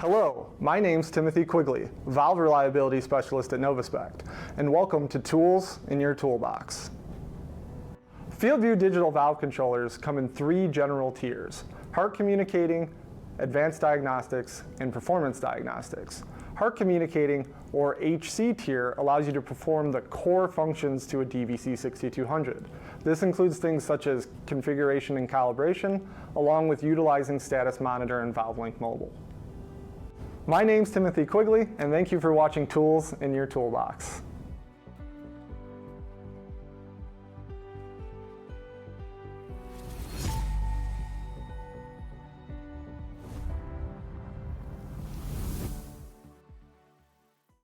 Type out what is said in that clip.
Hello, my name's Timothy Quigley, Valve Reliability Specialist at Novaspect, and welcome to Tools in Your Toolbox. Fieldvue digital valve controllers come in three general tiers: HART Communicating, Advanced Diagnostics, and Performance Diagnostics. HART Communicating, or HC tier, allows you to perform the core functions to a DVC 6200. This includes things such as configuration and calibration, along with utilizing status monitor and ValveLink Mobile. My name's Timothy Quigley, and thank you for watching Tools in Your Toolbox.